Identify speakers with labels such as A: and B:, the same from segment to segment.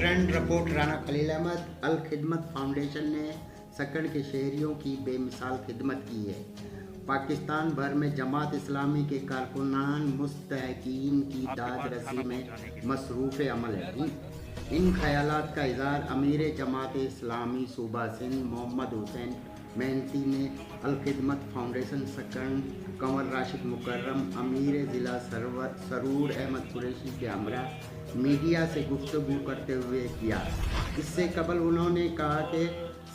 A: Background report Rana Khalil Ahmed. Al Khidmat foundation ने सकड़ के शहरियों की बेमिसाल खिदमत की है। पाकिस्तान भर में जमात इस्लामी के कारकुनान मुस्तहकीन की दाद रसी में मसरूफ़ अमल है। इन ख्यालात का इज़हार अमीर जमात इस्लामी सूबा सिंध मोहम्मद हुसैन मेहनती ने अल खिदमत फाउंडेशन सकड़ कंवर राशिद मुकर्रम अमीर ज़िला सरूर अहमद कुरैशी के हमरा मीडिया से गुफ्तगू करते हुए किया। इससे कबल उन्होंने कहा कि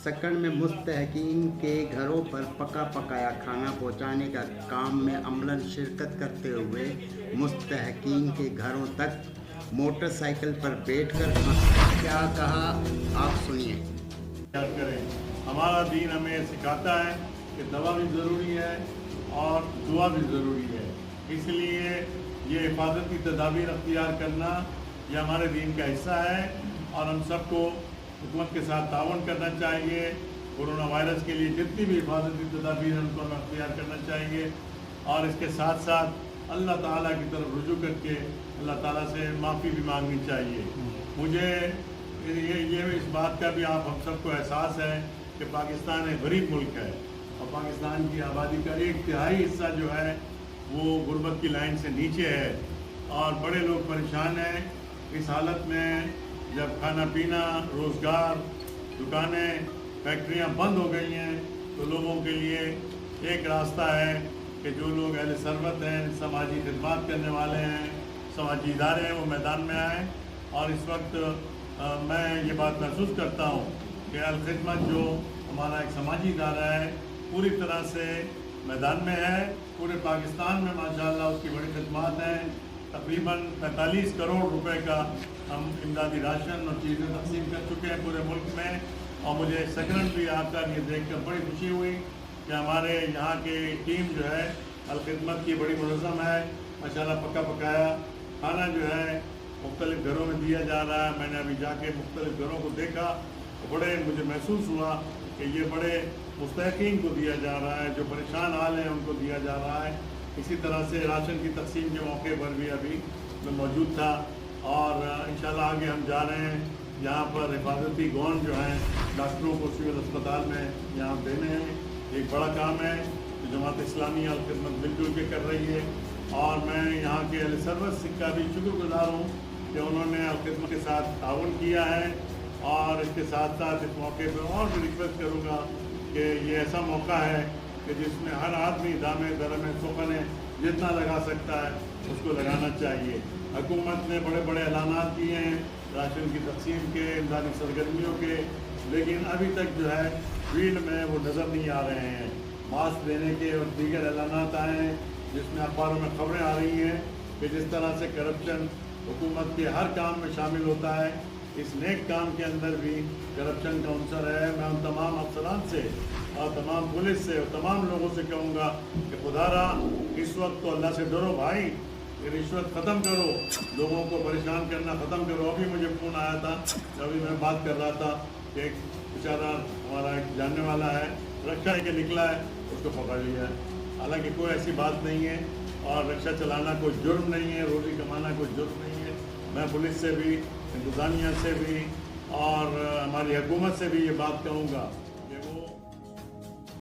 A: सकड़ में मुस्तहकीन के घरों पर पका पकाया खाना पहुंचाने का काम में अमलन शिरकत करते हुए मुस्तहकीन के घरों तक मोटरसाइकिल पर बैठकर क्या कहा, आप सुनिए।
B: हमारा दीन हमें सिखाता है कि दवा भी ज़रूरी है और दुआ भी ज़रूरी है, इसलिए ये हिफाजती तदाबीर अख्तियार करना ये हमारे दीन का हिस्सा है और हम सबको हुकूमत के साथ ताउन करना चाहिए। कोरोना वायरस के लिए जितनी भी हिफाजती तदाबीर हैं उनको हमें अख्तियार करना चाहिए और इसके साथ साथ अल्लाह ताला की तरफ रुजू करके अल्लाह ताला से माफ़ी भी मांगनी चाहिए। मुझे ये इस बात का भी आप हम सबको एहसास है कि पाकिस्तान एक गरीब मुल्क है और पाकिस्तान की आबादी का 1/3 हिस्सा जो है वो गुर्बत की लाइन से नीचे है और बड़े लोग परेशान हैं। इस हालत में जब खाना पीना, रोज़गार, दुकानें, फैक्ट्रियां बंद हो गई हैं तो लोगों के लिए एक रास्ता है कि जो लोग अहले सरवत हैं, समाजी खिदमत करने वाले हैं, समाजी इदारे हैं, वो मैदान में आएँ। और इस वक्त मैं ये बात महसूस करता हूँ कि अल खिदमत जो हमारा एक समाजी इदारा है पूरी तरह से मैदान में है। पूरे पाकिस्तान में माशाअल्लाह उसकी बड़ी खिदमत हैं। तकरीबन 45 करोड़ रुपए का हम इमदादी राशन और चीज़ें तकसीम कर चुके हैं पूरे मुल्क में। और मुझे सेकंड भी आकर ये देख कर बड़ी खुशी हुई कि हमारे यहाँ की टीम जो है अल खिदमत की बड़ी मुनज़्ज़म है। माशाअल्लाह पका पकाया खाना जो है मुख्तलिफ़ घरों में दिया जा रहा है। मैंने अभी जाके मुख्तलिफ़ घरों को देखा तो बड़े मुझे महसूस हुआ कि ये बड़े मुस्तहकीन को दिया जा रहा है, जो परेशान हाल हैं उनको दिया जा रहा है। इसी तरह से राशन की तकसीम के मौके पर भी अभी मैं मौजूद था और इंशाल्लाह आगे हम जा रहे हैं। यहाँ पर हिफाजती गौन जो हैं डॉक्टरों को सिविल अस्पताल में यहाँ देने हैं। एक बड़ा काम है जो जमात इस्लामी अल खिदमत मिलजुल के कर रही है और मैं यहाँ के अहले सरवत का भी शुक्रगुजार हूँ कि उन्होंने अल खिदमत के साथ ताउन किया है। और इसके साथ साथ इस मौके पर और भी रिक्वेस्ट करूँगा कि ये ऐसा मौका है कि जिसमें हर आदमी दामे दरमे सुखने जितना लगा सकता है उसको लगाना चाहिए। हुकूमत ने बड़े बड़े ऐलानात किए हैं राशन की तकसीम के, इमदादी सरगर्मियों के, लेकिन अभी तक जो है फील्ड में वो नज़र नहीं आ रहे हैं। मास्क देने के और दीगर ऐलानात आए हैं जिसमें अखबारों में खबरें आ रही हैं कि जिस तरह से करप्शन हुकूमत के हर काम में शामिल होता है, इस नेक काम के अंदर भी करप्शन का अंसर है। मैं उन तमाम अफसरान से और तमाम पुलिस से और तमाम लोगों से कहूँगा कि खुदारा इस वक्त तो अल्लाह से डरो भाई, ये रिश्वत ख़त्म करो, लोगों को परेशान करना ख़त्म करो। अभी मुझे फ़ोन आया था, अभी मैं बात कर रहा था कि एक बेचारा हमारा एक जानने वाला है रक्षा लेके निकला है, उसको पकड़ लिया है। हालांकि कोई ऐसी बात नहीं है और रक्षा चलाना कोई जुर्म नहीं है, रोटी कमाना कोई जुर्म नहीं है। मैं पुलिस से भी, इंतज़ामिया से भी और हमारी हुकूमत से भी ये बात कहूँगा